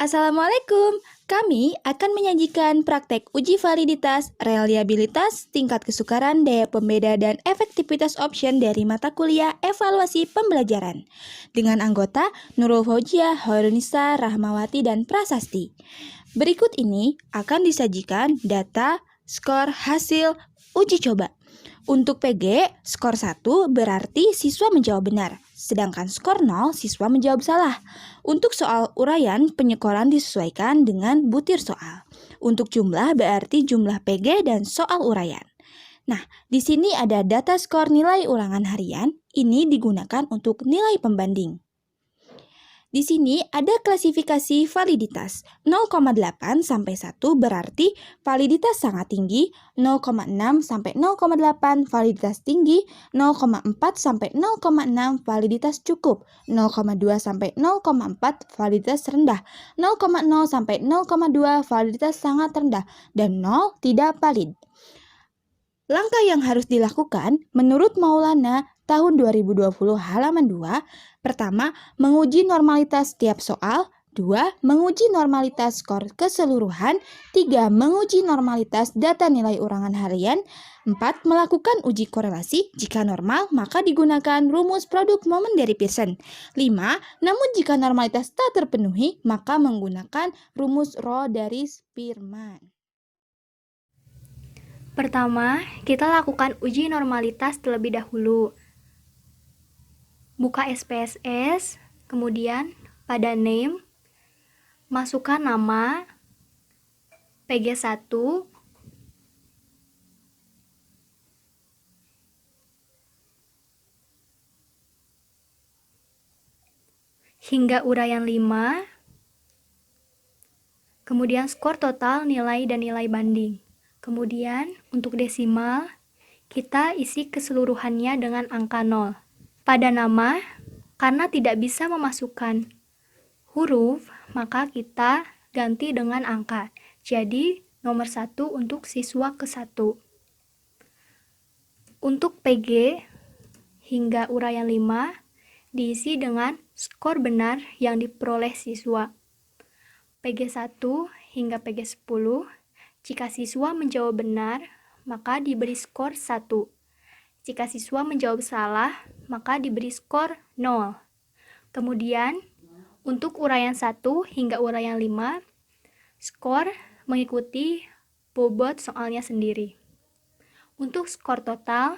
Assalamualaikum. Kami akan menyajikan praktek uji validitas, reliabilitas, tingkat kesukaran, daya pembeda, dan efektivitas option dari mata kuliah evaluasi pembelajaran. Dengan anggota Nurul Fauzia, Hoirunisa, Rahmawati, dan Prasasti. Berikut ini akan disajikan data, skor, hasil, uji coba. Untuk PG, skor 1 berarti siswa menjawab benar, sedangkan skor 0 siswa menjawab salah. Untuk soal uraian, penyekoran disesuaikan dengan butir soal. Untuk jumlah berarti jumlah PG dan soal uraian. Nah, di sini ada data skor nilai ulangan harian, ini digunakan untuk nilai pembanding. Di sini ada klasifikasi validitas. 0,8 sampai 1 berarti validitas sangat tinggi, 0,6 sampai 0,8 validitas tinggi, 0,4 sampai 0,6 validitas cukup, 0,2 sampai 0,4 validitas rendah, 0,0 sampai 0,2 validitas sangat rendah, dan 0 tidak valid. Langkah yang harus dilakukan menurut Maulana tahun 2020 halaman 2, pertama, menguji normalitas setiap soal, 2. Menguji normalitas skor keseluruhan, 3. Menguji normalitas data nilai ulangan harian, 4. Melakukan uji korelasi, jika normal maka digunakan rumus produk momen dari Pearson, 5. Namun jika normalitas tak terpenuhi maka menggunakan rumus Rowe dari Spearman. Pertama, kita lakukan uji normalitas terlebih dahulu. Buka SPSS, kemudian pada name, masukkan nama, PG1, hingga uraian 5, kemudian skor total, nilai, dan nilai banding. Kemudian, untuk desimal, kita isi keseluruhannya dengan angka 0. Pada nama, karena tidak bisa memasukkan huruf, maka kita ganti dengan angka. Jadi, nomor 1 untuk siswa ke-1. Untuk PG hingga uraian 5, diisi dengan skor benar yang diperoleh siswa. PG1 hingga PG10, jika siswa menjawab benar, maka diberi skor 1. Jika siswa menjawab salah, maka diberi skor 0. Kemudian, untuk uraian 1 hingga uraian 5, skor mengikuti bobot soalnya sendiri. Untuk skor total,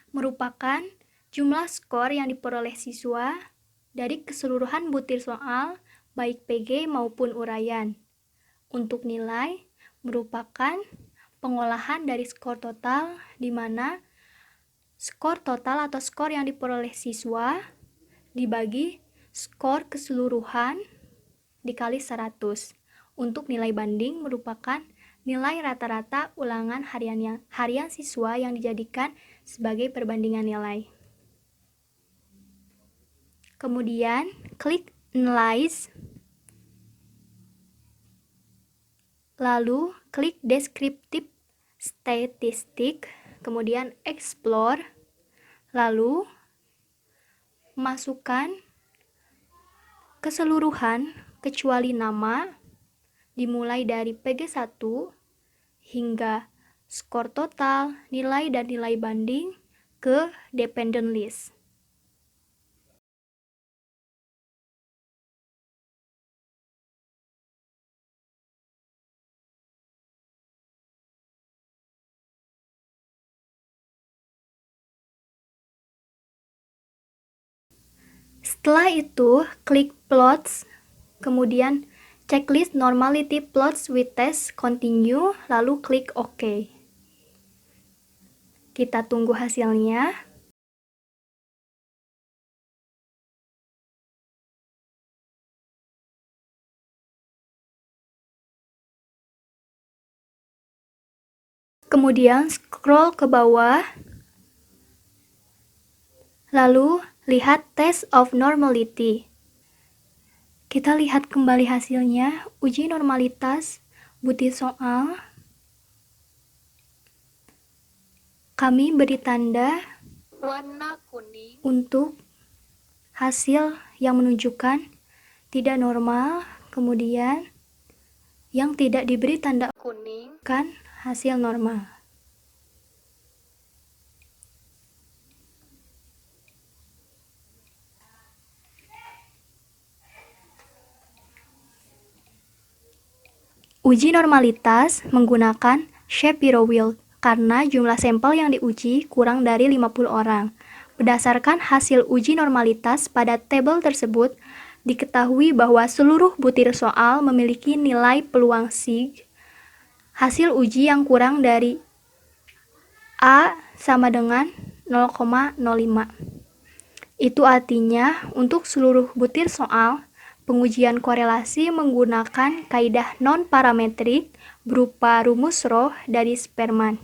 merupakan jumlah skor yang diperoleh siswa dari keseluruhan butir soal, baik PG maupun uraian. Untuk nilai, merupakan pengolahan dari skor total, di mana skor total atau skor yang diperoleh siswa dibagi skor keseluruhan dikali 100. Untuk nilai banding merupakan nilai rata-rata ulangan harian siswa yang dijadikan sebagai perbandingan nilai. Kemudian, klik Analyze. Lalu, klik Descriptive Statistic, kemudian Explore. Lalu, masukkan keseluruhan kecuali nama, dimulai dari PG1 hingga skor total, nilai, dan nilai banding ke dependent list. Setelah itu, klik Plots, kemudian checklist Normality Plots with Test Continue, lalu klik OK. Kita tunggu hasilnya. Kemudian scroll ke bawah, lalu lihat Test of Normality. Kita lihat kembali hasilnya, uji normalitas butir soal. Kami beri tanda warna kuning untuk hasil yang menunjukkan tidak normal, Kemudian, yang tidak diberi tanda kuning kan hasil normal. Uji normalitas menggunakan Shapiro-Wilk karena jumlah sampel yang diuji kurang dari 50 orang. Berdasarkan hasil uji normalitas pada tabel tersebut, diketahui bahwa seluruh butir soal memiliki nilai peluang sig hasil uji yang kurang dari A sama dengan 0,05. Itu artinya untuk seluruh butir soal, pengujian korelasi menggunakan kaidah non-parametrik berupa rumus Roh dari Spearman.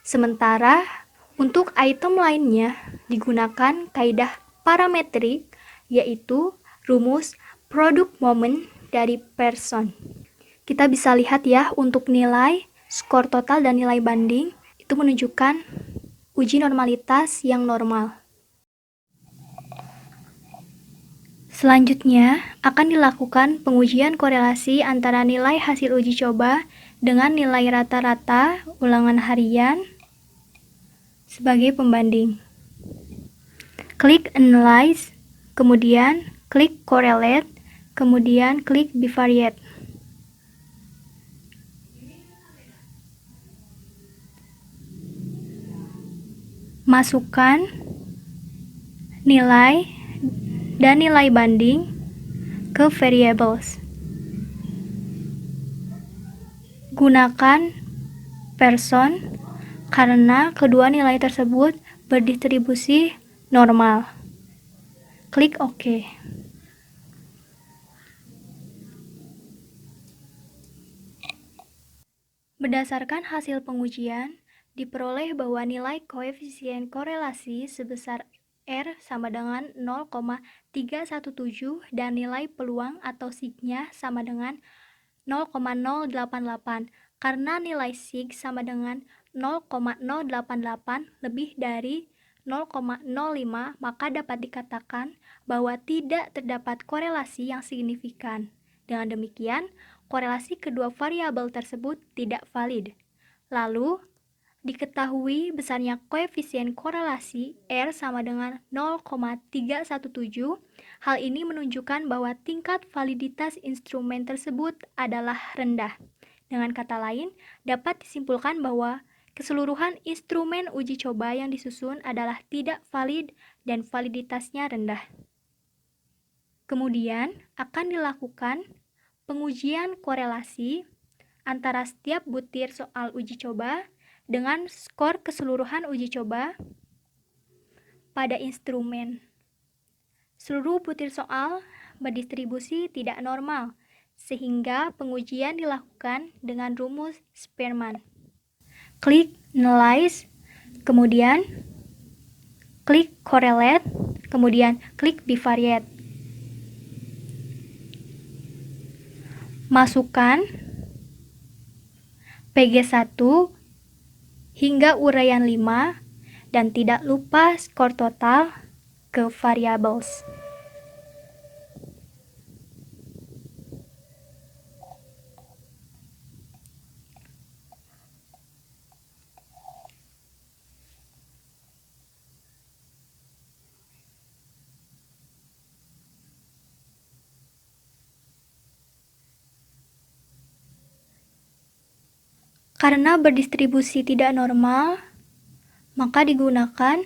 Sementara untuk item lainnya digunakan kaidah parametrik, yaitu rumus produk moment dari Pearson. Kita bisa lihat ya, untuk nilai, skor total, dan nilai banding itu menunjukkan uji normalitas yang normal. Selanjutnya, akan dilakukan pengujian korelasi antara nilai hasil uji coba dengan nilai rata-rata ulangan harian sebagai pembanding. Klik Analyze, kemudian klik Correlate, kemudian klik Bivariate. Masukkan nilai dan nilai banding ke variables. Gunakan Pearson karena kedua nilai tersebut berdistribusi normal. Klik OK. Berdasarkan hasil pengujian, diperoleh bahwa nilai koefisien korelasi sebesar R sama dengan 0,317 dan nilai peluang atau sig-nya sama dengan 0,088. Karena nilai sig sama dengan 0,088 lebih dari 0,05, maka dapat dikatakan bahwa tidak terdapat korelasi yang signifikan. Dengan demikian, korelasi kedua variabel tersebut tidak valid. Lalu, diketahui besarnya koefisien korelasi R sama dengan 0,317. Hal ini menunjukkan bahwa tingkat validitas instrumen tersebut adalah rendah. Dengan kata lain, dapat disimpulkan bahwa keseluruhan instrumen uji coba yang disusun adalah tidak valid dan validitasnya rendah. Kemudian, akan dilakukan pengujian korelasi antara setiap butir soal uji coba dengan skor keseluruhan uji coba pada instrumen. Seluruh butir soal berdistribusi tidak normal, sehingga pengujian dilakukan dengan rumus Spearman. Klik Analyze, kemudian klik Correlate, kemudian klik Bivariate. Masukkan PG1 hingga uraian 5 dan tidak lupa skor total ke variables. Karena berdistribusi tidak normal, maka digunakan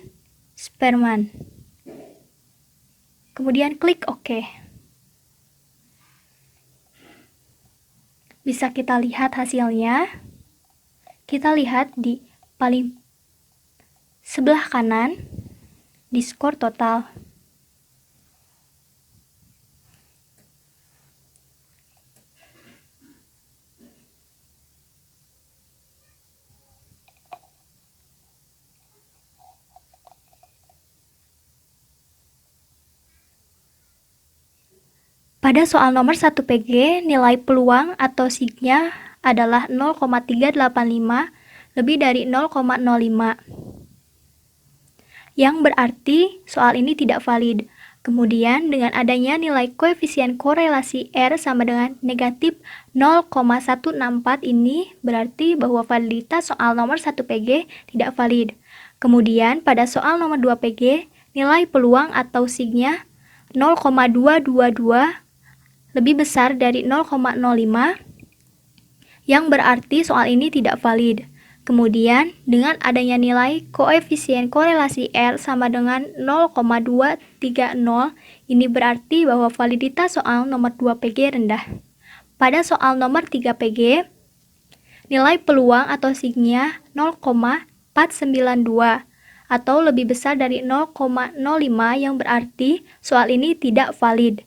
Spearman. Kemudian klik OK. Bisa kita lihat hasilnya. Kita lihat di paling sebelah kanan di skor total. Pada soal nomor 1 PG, nilai peluang atau sig-nya adalah 0,385 lebih dari 0,05. Yang berarti soal ini tidak valid. Kemudian dengan adanya nilai koefisien korelasi R sama dengan negatif 0,164 ini berarti bahwa validitas soal nomor 1 PG tidak valid. Kemudian pada soal nomor 2 PG, nilai peluang atau signya 0,222 lebih besar dari 0,05 yang berarti soal ini tidak valid. Kemudian, dengan adanya nilai koefisien korelasi R sama dengan 0,230, ini berarti bahwa validitas soal nomor 2 PG rendah. Pada soal nomor 3 PG, nilai peluang atau signya 0,492 atau lebih besar dari 0,05 yang berarti soal ini tidak valid.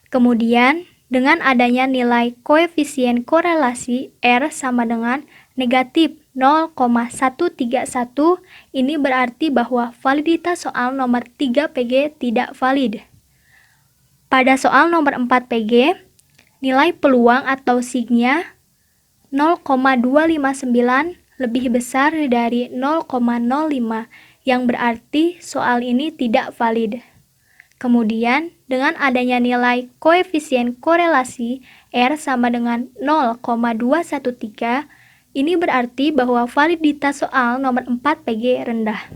Kemudian, dengan adanya nilai koefisien korelasi R sama dengan negatif 0,131, ini berarti bahwa validitas soal nomor 3 PG tidak valid. Pada soal nomor 4 PG, nilai peluang atau signya 0,259 lebih besar dari 0,05, yang berarti soal ini tidak valid. Kemudian, dengan adanya nilai koefisien korelasi R sama dengan 0,213, ini berarti bahwa validitas soal nomor 4 PG rendah.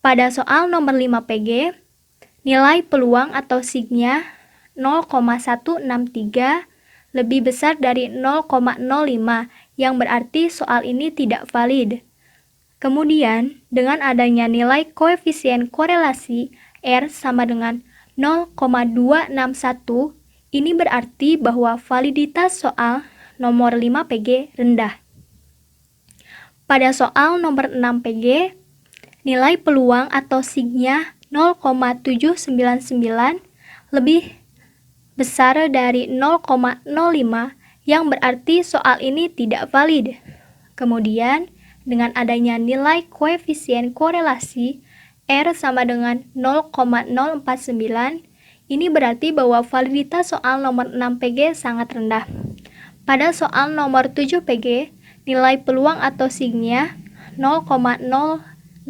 Pada soal nomor 5 PG, nilai peluang atau signya 0,163 lebih besar dari 0,05, yang berarti soal ini tidak valid. Kemudian, dengan adanya nilai koefisien korelasi R sama dengan 0,261, ini berarti bahwa validitas soal nomor 5 PG rendah. Pada soal nomor 6 PG, nilai peluang atau signya 0,799 lebih besar dari 0,05, yang berarti soal ini tidak valid. Kemudian, dengan adanya nilai koefisien korelasi R sama dengan 0,049, ini berarti bahwa validitas soal nomor 6 PG sangat rendah. Pada soal nomor 7 PG, nilai peluang atau signya 0,009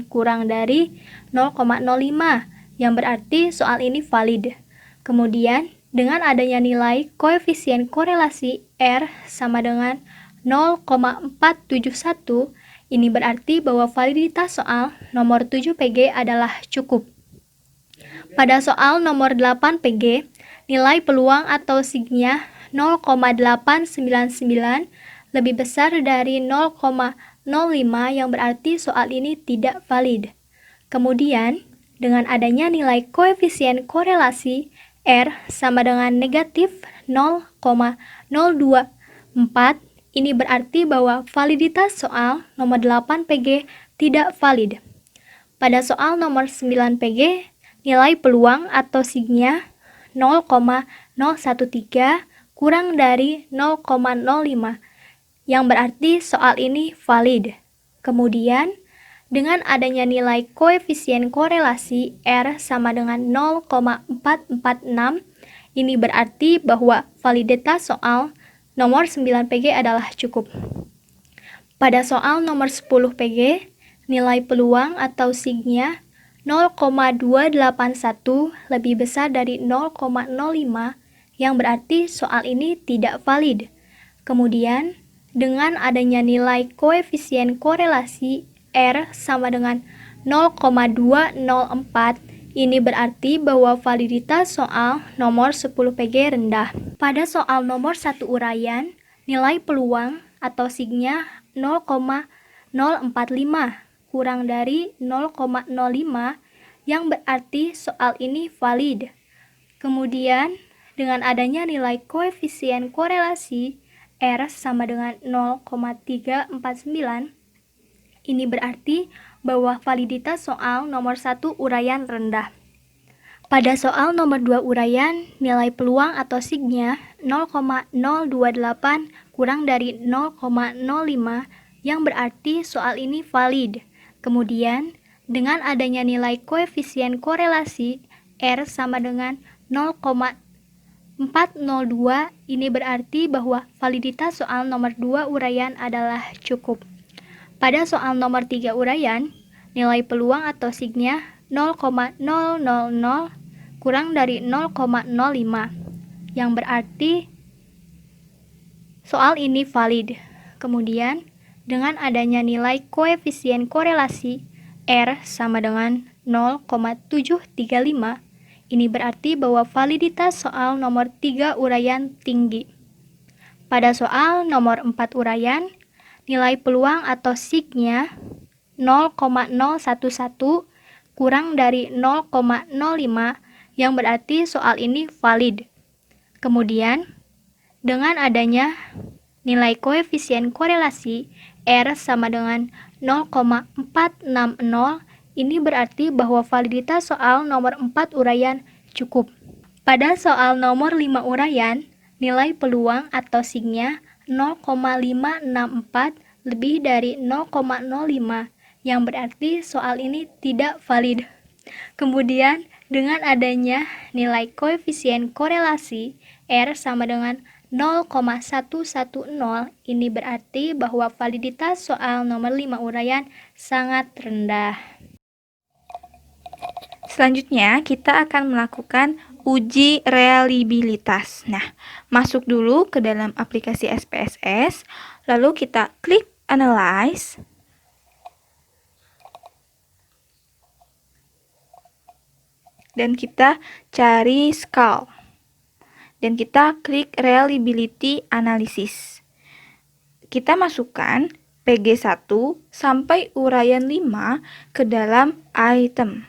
kurang dari 0,05, yang berarti soal ini valid. Kemudian, dengan adanya nilai koefisien korelasi R sama dengan 0,471, ini berarti bahwa validitas soal nomor 7 PG adalah cukup. Pada soal nomor 8 PG, nilai peluang atau signya 0,899 lebih besar dari 0,05, yang berarti soal ini tidak valid. Kemudian, dengan adanya nilai koefisien korelasi R sama dengan negatif 0,024, ini berarti bahwa validitas soal nomor 8 PG tidak valid. Pada soal nomor 9 PG, nilai peluang atau signya 0,013 kurang dari 0,05, yang berarti soal ini valid. Kemudian, dengan adanya nilai koefisien korelasi R sama dengan 0,446, ini berarti bahwa validitas soal nomor 9 PG adalah cukup. Pada soal nomor 10 PG, nilai peluang atau signya 0,281 lebih besar dari 0,05, yang berarti soal ini tidak valid. Kemudian, dengan adanya nilai koefisien korelasi R sama dengan 0,204, ini berarti bahwa validitas soal nomor 10 PG rendah. Pada soal nomor 1 uraian, nilai peluang atau signya 0,045 kurang dari 0,05, yang berarti soal ini valid. Kemudian, dengan adanya nilai koefisien korelasi R sama dengan 0,349, ini berarti bahwa validitas soal nomor 1 uraian rendah. Pada soal nomor 2 uraian, nilai peluang atau signya 0,028 kurang dari 0,05, yang berarti soal ini valid. Kemudian, dengan adanya nilai koefisien korelasi R sama dengan 0,402, ini berarti bahwa validitas soal nomor 2 uraian adalah cukup. Pada soal nomor 3 uraian, nilai peluang atau signya 0,000 kurang dari 0,05, yang berarti soal ini valid. Kemudian, dengan adanya nilai koefisien korelasi R sama dengan 0,735, ini berarti bahwa validitas soal nomor 3 uraian tinggi. Pada soal nomor 4 uraian, nilai peluang atau signya 0,011 kurang dari 0,05, yang berarti soal ini valid. Kemudian, dengan adanya nilai koefisien korelasi R sama dengan 0,460, ini berarti bahwa validitas soal nomor 4 uraian cukup. Pada soal nomor 5 uraian, nilai peluang atau signya 0,564 lebih dari 0,05, yang berarti soal ini tidak valid. Kemudian, dengan adanya nilai koefisien korelasi R sama dengan 0,110, ini berarti bahwa validitas soal nomor 5 uraian sangat rendah. Selanjutnya, kita akan melakukan uji reliabilitas. Nah, masuk dulu ke dalam aplikasi SPSS, lalu kita klik Analyze. Dan kita cari Skal. Dan kita klik Reliability Analysis. Kita masukkan PG1 sampai uraian 5 ke dalam item.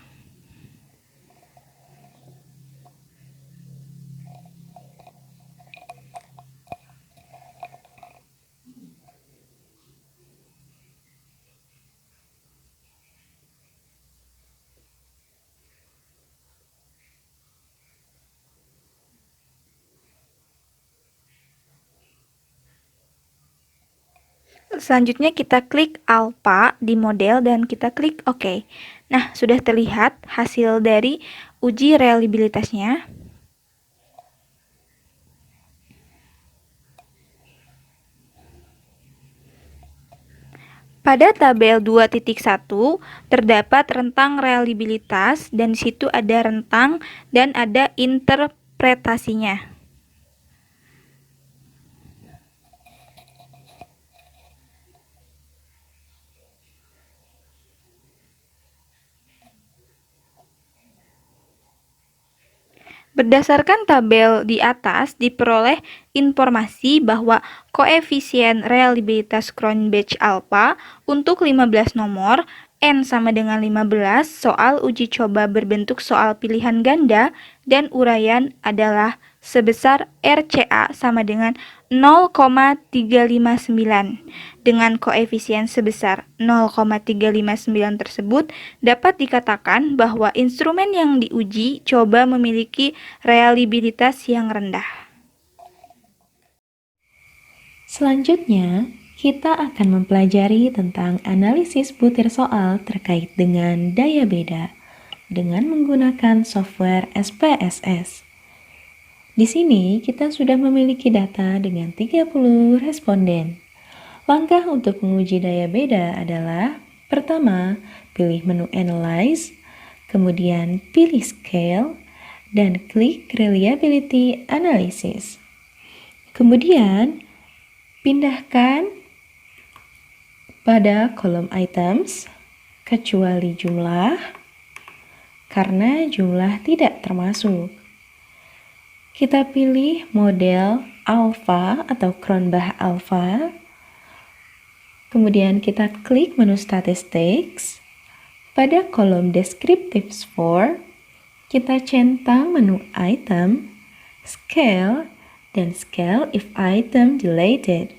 Selanjutnya kita klik alpha di model dan kita klik OK. Nah, sudah terlihat hasil dari uji reliabilitasnya. Pada tabel 2.1 terdapat rentang reliabilitas dan di situ ada rentang dan ada interpretasinya. Berdasarkan tabel di atas, diperoleh informasi bahwa koefisien reliabilitas Cronbach alpha untuk 15 nomor N sama dengan 15 soal uji coba berbentuk soal pilihan ganda dan uraian adalah sebesar RCA sama dengan 0,359. Dengan koefisien sebesar 0,359 tersebut, dapat dikatakan bahwa instrumen yang diuji coba memiliki reliabilitas yang rendah. Selanjutnya, kita akan mempelajari tentang analisis butir soal terkait dengan daya beda dengan menggunakan software SPSS. Di sini kita sudah memiliki data dengan 30 responden. Langkah untuk menguji daya beda adalah: pertama, pilih menu Analyze, kemudian pilih Scale, dan klik Reliability Analysis. Kemudian, pindahkan pada kolom Items, kecuali jumlah, karena jumlah tidak termasuk. Kita pilih model alpha atau Cronbach alpha. Kemudian kita klik menu Statistics. Pada kolom Descriptive Score, kita centang menu Item, Scale, dan Scale if item deleted.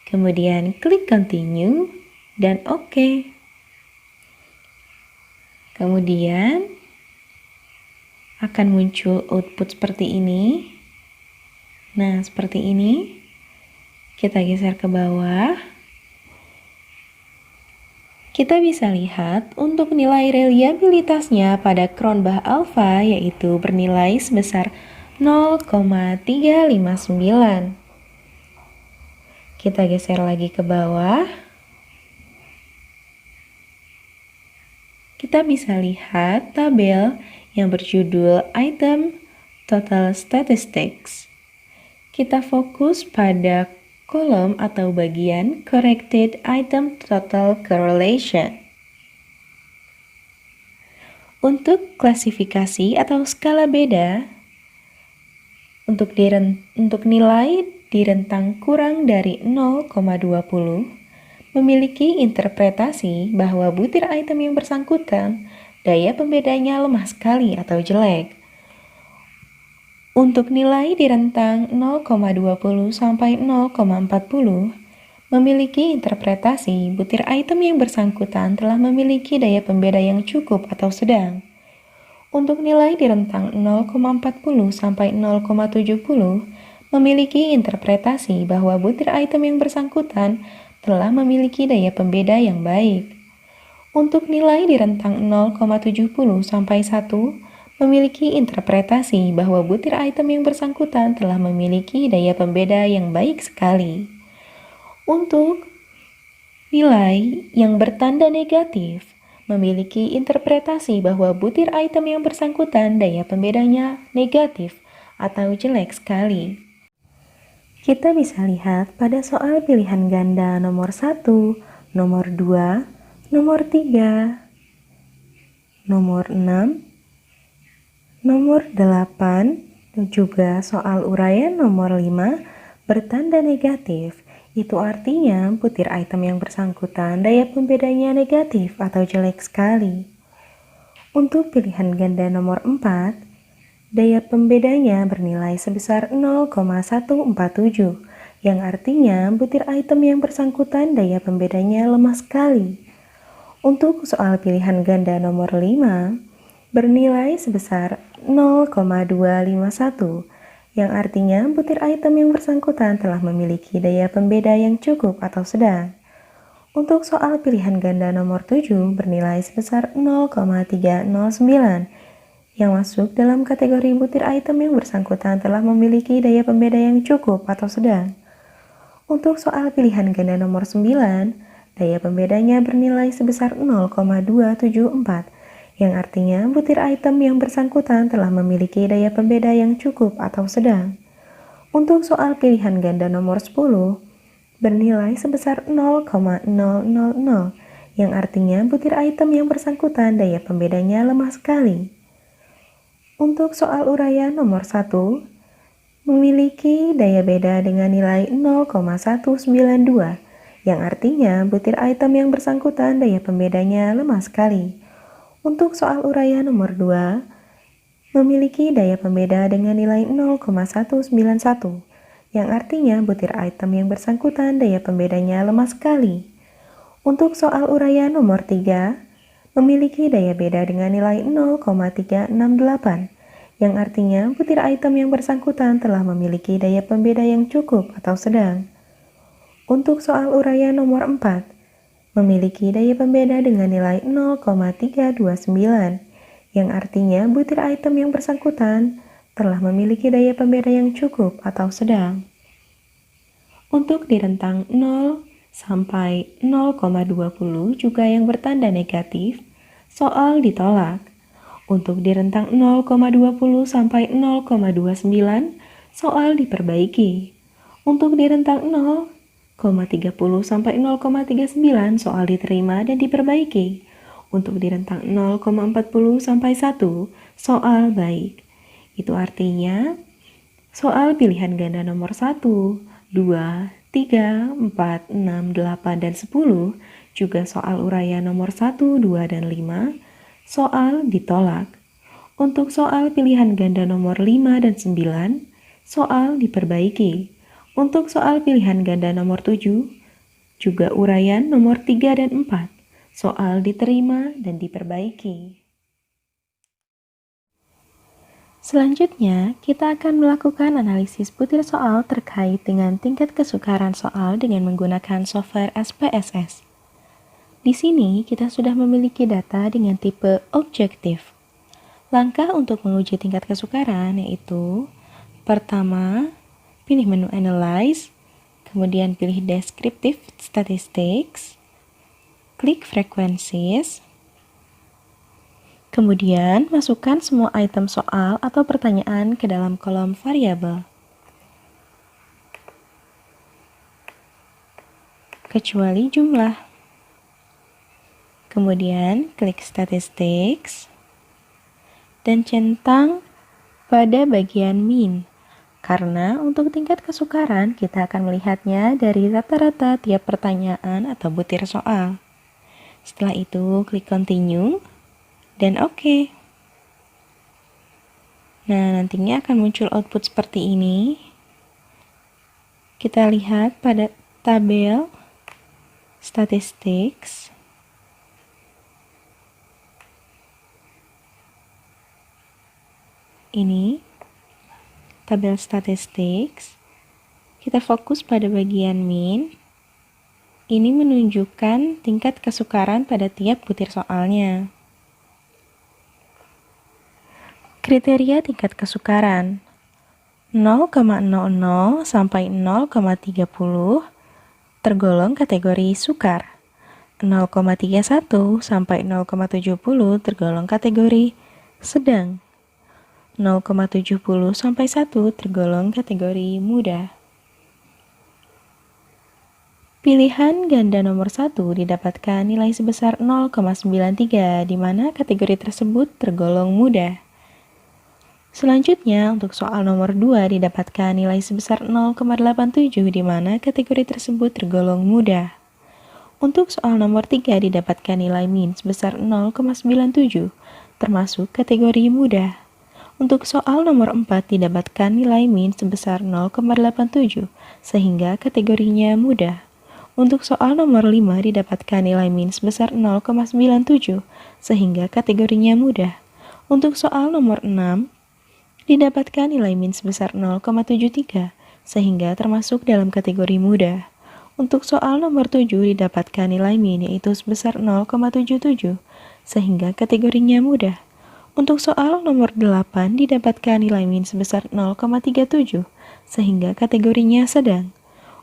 Kemudian klik Continue dan OK. Kemudian akan muncul output seperti ini. Nah, seperti ini. Kita geser ke bawah. Kita bisa lihat untuk nilai reliabilitasnya pada Cronbach alpha yaitu bernilai sebesar 0,359. Kita geser lagi ke bawah. kita bisa lihat tabel yang berjudul Item Total Statistics. Kita fokus pada kolom atau bagian Corrected Item Total Correlation. Untuk klasifikasi atau skala beda, untuk nilai di rentang kurang dari 0,20 memiliki interpretasi bahwa butir item yang bersangkutan daya pembedanya lemah sekali atau jelek. Untuk nilai di rentang 0,20 sampai 0,40 memiliki interpretasi butir item yang bersangkutan telah memiliki daya pembeda yang cukup atau sedang. Untuk nilai di rentang 0,40 sampai 0,70 memiliki interpretasi bahwa butir item yang bersangkutan telah memiliki daya pembeda yang baik. Untuk nilai di rentang 0,70 sampai 1 memiliki interpretasi bahwa butir item yang bersangkutan telah memiliki daya pembeda yang baik sekali. Untuk nilai yang bertanda negatif memiliki interpretasi bahwa butir item yang bersangkutan daya pembedanya negatif atau jelek sekali. Kita bisa lihat pada soal pilihan ganda nomor 1, nomor 2, nomor 3, nomor 6, nomor 8, dan juga soal uraian nomor 5 bertanda negatif. Itu artinya butir item yang bersangkutan daya pembedanya negatif atau jelek sekali. Untuk pilihan ganda nomor 4, daya pembedanya bernilai sebesar 0,147, yang artinya butir item yang bersangkutan daya pembedanya lemah sekali. Untuk soal pilihan ganda nomor 5, bernilai sebesar 0,251, yang artinya butir item yang bersangkutan telah memiliki daya pembeda yang cukup atau sedang. Untuk soal pilihan ganda nomor 7 bernilai sebesar 0,309, yang masuk dalam kategori butir item yang bersangkutan telah memiliki daya pembeda yang cukup atau sedang. Untuk soal pilihan ganda nomor 9, daya pembedanya bernilai sebesar 0,274, yang artinya butir item yang bersangkutan telah memiliki daya pembeda yang cukup atau sedang. Untuk soal pilihan ganda nomor 10, bernilai sebesar 0,000, yang artinya butir item yang bersangkutan daya pembedanya lemah sekali. Untuk soal uraian nomor 1, memiliki daya beda dengan nilai 0,192, yang artinya butir item yang bersangkutan daya pembedanya lemah sekali. Untuk soal uraian nomor 2, memiliki daya pembeda dengan nilai 0,191, yang artinya butir item yang bersangkutan daya pembedanya lemah sekali. Untuk soal uraian nomor 3, memiliki daya beda dengan nilai 0,368, yang artinya butir item yang bersangkutan telah memiliki daya pembeda yang cukup atau sedang. Untuk soal uraian nomor 4, memiliki daya pembeda dengan nilai 0,329, yang artinya butir item yang bersangkutan telah memiliki daya pembeda yang cukup atau sedang. Untuk di rentang 0 sampai 0,20 juga yang bertanda negatif, soal ditolak. Untuk di rentang 0,20 sampai 0,29, soal diperbaiki. Untuk di rentang 0,30 sampai 0,39 soal diterima dan diperbaiki. Untuk di rentang 0,40 sampai 1 soal baik. Itu artinya soal pilihan ganda nomor 1, 2, 3, 4, 6, 8, dan 10 juga soal uraian nomor 1, 2, dan 5 soal ditolak. Untuk soal pilihan ganda nomor 5 dan 9 soal diperbaiki. Untuk soal pilihan ganda nomor 7, juga uraian nomor 3 dan 4, soal diterima dan diperbaiki. Selanjutnya, kita akan melakukan analisis butir soal terkait dengan tingkat kesukaran soal dengan menggunakan software SPSS. Di sini, kita sudah memiliki data dengan tipe objektif. Langkah untuk menguji tingkat kesukaran yaitu, pertama, pilih menu Analyze, kemudian pilih Descriptive Statistics, klik Frequencies, Kemudian, masukkan semua item soal atau pertanyaan ke dalam kolom variabel, kecuali jumlah. Kemudian, klik Statistics dan centang pada bagian min. Karena untuk tingkat kesukaran, kita akan melihatnya dari rata-rata tiap pertanyaan atau butir soal. Setelah itu, klik Continue dan OK. Nah, nantinya akan muncul output seperti ini. Kita lihat pada tabel Statistics. Ini tabel Statistics. Kita fokus pada bagian min. Ini menunjukkan tingkat kesukaran pada tiap butir soalnya. Kriteria tingkat kesukaran 0,00 sampai 0,30 tergolong kategori sukar. 0,31 sampai 0,70 tergolong kategori sedang. 0,70 sampai 1 tergolong kategori mudah. Pilihan ganda nomor 1 didapatkan nilai sebesar 0,93, di mana kategori tersebut tergolong mudah. Selanjutnya, untuk soal nomor 2 didapatkan nilai sebesar 0,87, di mana kategori tersebut tergolong mudah. Untuk soal nomor 3 didapatkan nilai min sebesar 0,97, termasuk kategori mudah. Untuk soal nomor 4 didapatkan nilai min sebesar 0,87, sehingga kategorinya mudah. Untuk soal nomor 5 didapatkan nilai min sebesar 0,97, sehingga kategorinya mudah. Untuk soal nomor 6 didapatkan nilai min sebesar 0,73, sehingga termasuk dalam kategori mudah. Untuk soal nomor 7 didapatkan nilai min yaitu sebesar 0,77, sehingga kategorinya mudah. Untuk soal nomor 8 didapatkan nilai min sebesar 0,37, sehingga kategorinya sedang.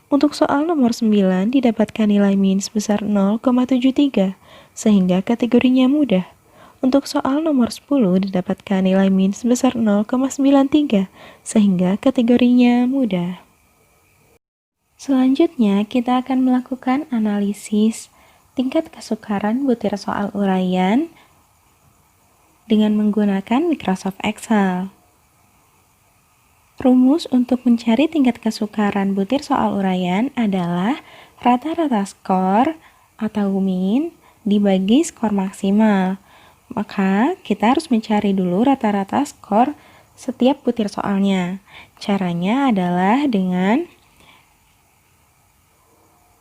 Untuk soal nomor 9 didapatkan nilai min sebesar 0,73, sehingga kategorinya mudah. Untuk soal nomor 10 didapatkan nilai min sebesar 0,93, sehingga kategorinya mudah. Selanjutnya, kita akan melakukan analisis tingkat kesukaran butir soal uraian dengan menggunakan Microsoft Excel. Rumus untuk mencari tingkat kesukaran butir soal uraian adalah rata-rata skor atau min dibagi skor maksimal. Maka kita harus mencari dulu rata-rata skor setiap butir soalnya. Caranya adalah dengan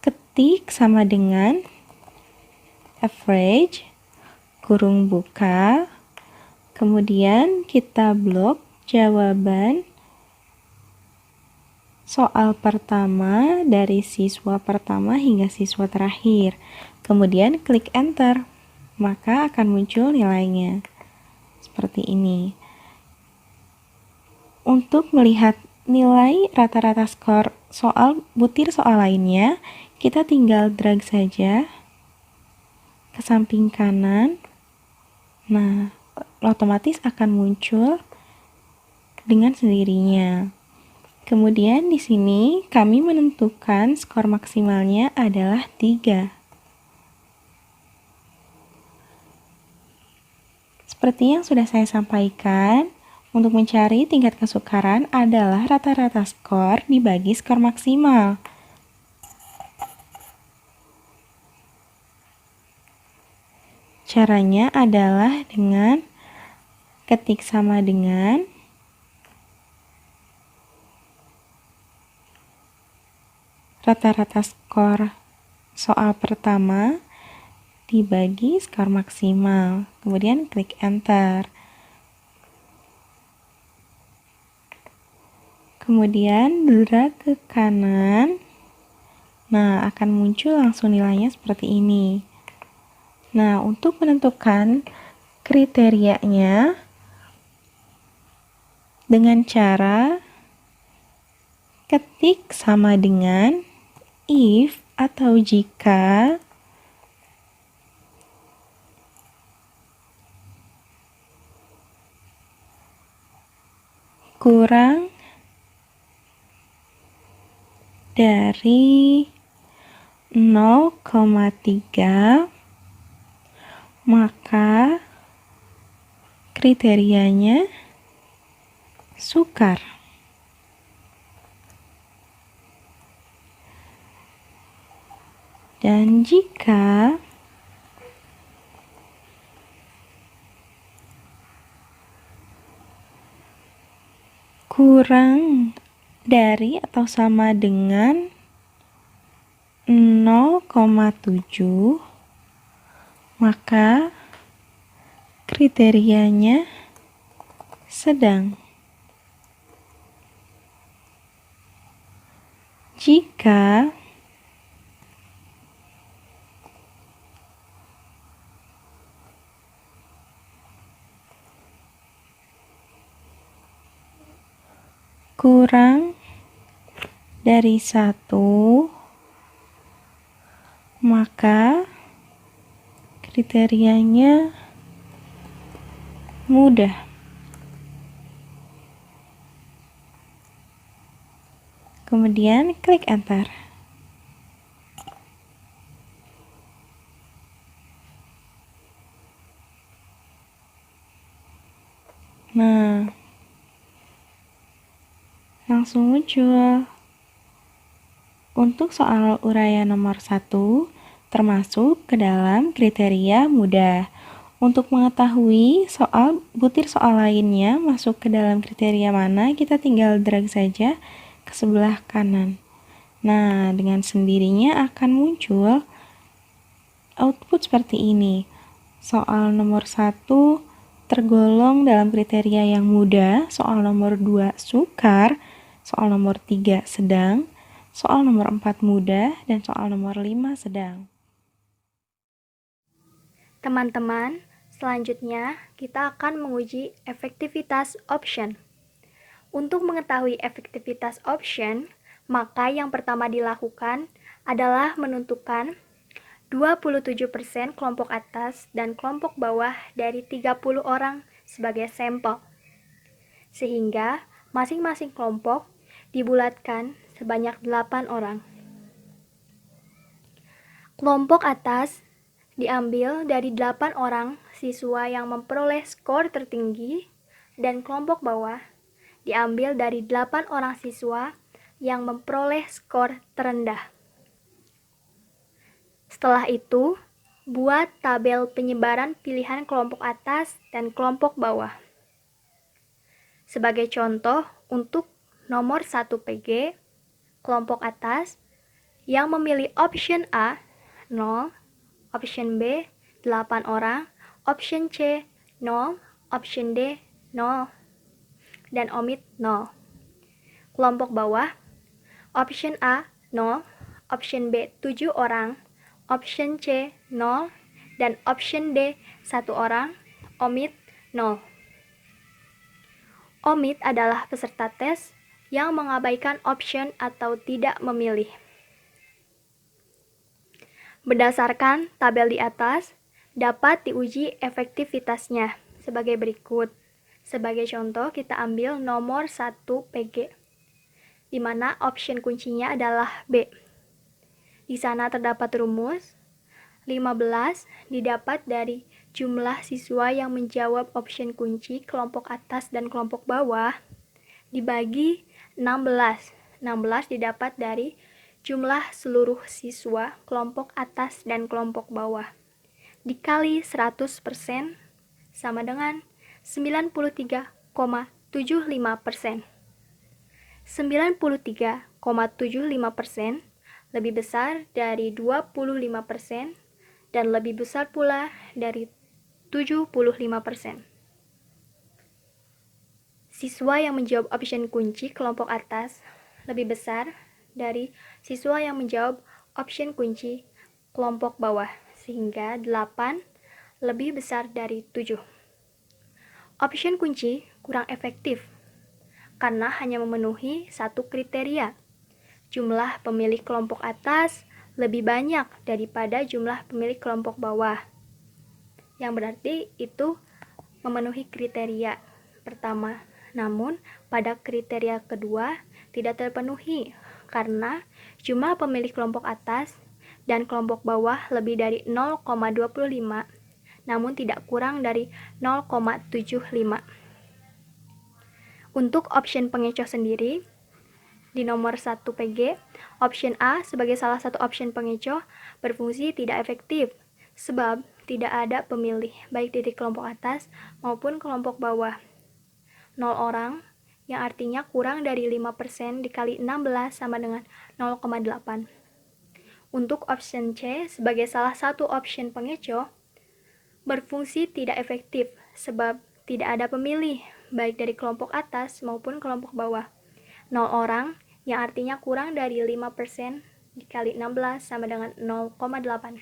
ketik sama dengan average, kurung buka, kemudian kita blok jawaban soal pertama dari siswa pertama hingga siswa terakhir. Kemudian klik enter, maka akan muncul nilainya. Seperti ini. Untuk melihat nilai rata-rata skor soal butir soal lainnya, kita tinggal drag saja ke samping kanan. Nah, otomatis akan muncul dengan sendirinya. Kemudian di sini kami menentukan skor maksimalnya adalah 3. Seperti yang sudah saya sampaikan, untuk mencari tingkat kesukaran adalah rata-rata skor dibagi skor maksimal. Caranya adalah dengan ketik sama dengan rata-rata skor soal pertama dibagi skor maksimal. Kemudian klik enter. Kemudian drag ke kanan. Nah, akan muncul langsung nilainya seperti ini. Nah, untuk menentukan kriterianya dengan cara ketik sama dengan if atau jika kurang dari 0,3, maka kriterianya sukar. Dan jika kurang dari atau sama dengan 0,7, maka kriterianya sedang. Jika kurang dari 1, maka kriterianya mudah. Kemudian klik enter. Nah, langsung muncul. Untuk soal uraian nomor 1 termasuk ke dalam kriteria mudah. Untuk mengetahui butir soal lainnya masuk ke dalam kriteria mana, kita tinggal drag saja ke sebelah kanan. Nah, dengan sendirinya akan muncul output seperti ini. Soal nomor 1 tergolong dalam kriteria yang mudah, soal nomor 2 sukar, soal nomor 3 sedang, soal nomor 4 mudah, dan soal nomor 5 sedang. Teman-teman, selanjutnya kita akan menguji efektivitas option. Untuk mengetahui efektivitas option, maka yang pertama dilakukan adalah menentukan 27% kelompok atas dan kelompok bawah dari 30 orang sebagai sampel. Sehingga masing-masing kelompok dibulatkan sebanyak 8 orang. Kelompok atas diambil dari 8 orang siswa yang memperoleh skor tertinggi dan kelompok bawah diambil dari 8 orang siswa yang memperoleh skor terendah. Setelah itu, buat tabel penyebaran pilihan kelompok atas dan kelompok bawah. Sebagai contoh, untuk nomor 1 PG, kelompok atas yang memilih option A 0, option B 8 orang, option C 0, option D 0, dan omit 0. Kelompok bawah, option A 0, option B 7 orang, option C 0, dan option D 1 orang, omit 0. Omit adalah peserta tes yang mengabaikan option atau tidak memilih. Berdasarkan tabel di atas, dapat diuji efektivitasnya sebagai berikut. Sebagai contoh, kita ambil nomor 1 PG, di mana option kuncinya adalah B. Di sana terdapat rumus, 15 didapat dari jumlah siswa yang menjawab option kunci kelompok atas dan kelompok bawah, dibagi 16. 16 didapat dari jumlah seluruh siswa kelompok atas dan kelompok bawah, dikali 100% sama dengan 93,75%. 93,75% lebih besar dari 25% dan lebih besar pula dari 75%. Siswa yang menjawab option kunci kelompok atas lebih besar dari siswa yang menjawab option kunci kelompok bawah, sehingga 8 lebih besar dari 7. Option kunci kurang efektif karena hanya memenuhi satu kriteria. Jumlah pemilih kelompok atas lebih banyak daripada jumlah pemilih kelompok bawah, yang berarti itu memenuhi kriteria pertama Namun, pada kriteria kedua tidak terpenuhi karena jumlah pemilih kelompok atas dan kelompok bawah lebih dari 0,25, namun tidak kurang dari 0,75. Untuk option pengecoh sendiri, di nomor 1 PG, option A sebagai salah satu option pengecoh berfungsi tidak efektif sebab tidak ada pemilih baik dari kelompok atas maupun kelompok bawah. 0 orang, yang artinya kurang dari 5% dikali 16 sama dengan 0,8. Untuk option C sebagai salah satu option pengecoh berfungsi tidak efektif sebab tidak ada pemilih baik dari kelompok atas maupun kelompok bawah. 0 orang, yang artinya kurang dari 5% dikali 16 sama dengan 0,8.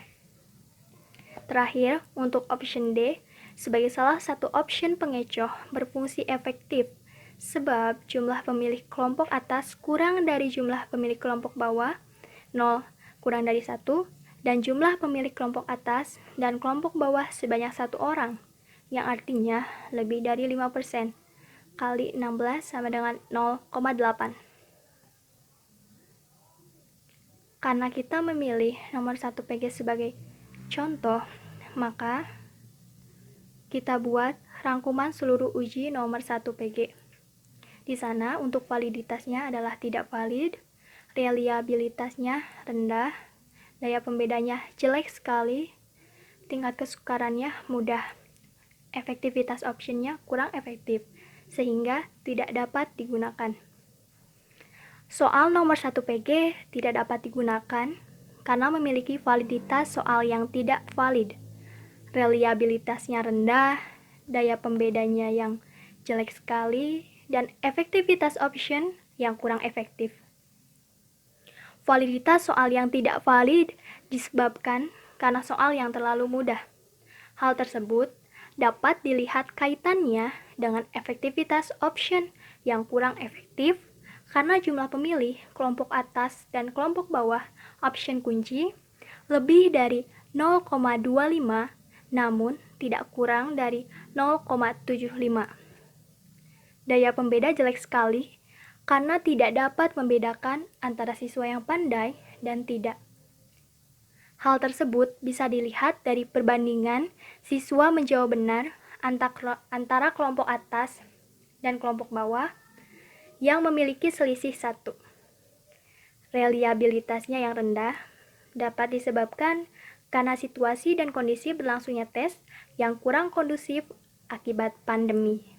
Terakhir, untuk option D sebagai salah satu option pengecoh berfungsi efektif sebab jumlah pemilih kelompok atas kurang dari jumlah pemilih kelompok bawah, 0 kurang dari 1, dan jumlah pemilih kelompok atas dan kelompok bawah sebanyak 1 orang, yang artinya lebih dari 5%, kali 16 sama dengan 0,8. Karena kita memilih nomor 1 PG sebagai contoh, maka kita buat rangkuman seluruh uji nomor 1 PG. Di sana untuk validitasnya adalah tidak valid, reliabilitasnya rendah, daya pembedanya jelek sekali, tingkat kesukarannya mudah, efektivitas optionnya kurang efektif, sehingga tidak dapat digunakan. Soal nomor 1 PG tidak dapat digunakan karena memiliki validitas soal yang tidak valid, reliabilitasnya rendah, daya pembedanya yang jelek sekali, dan efektivitas option yang kurang efektif. Validitas soal yang tidak valid disebabkan karena soal yang terlalu mudah. Hal tersebut dapat dilihat kaitannya dengan efektivitas option yang kurang efektif karena jumlah pemilih kelompok atas dan kelompok bawah option kunci lebih dari 0,25 namun tidak kurang dari 0,75. Daya pembeda jelek sekali karena tidak dapat membedakan antara siswa yang pandai dan tidak. Hal tersebut bisa dilihat dari perbandingan siswa menjawab benar antara kelompok atas dan kelompok bawah yang memiliki selisih 1. Reliabilitasnya yang rendah dapat disebabkan karena situasi dan kondisi berlangsungnya tes yang kurang kondusif akibat pandemi.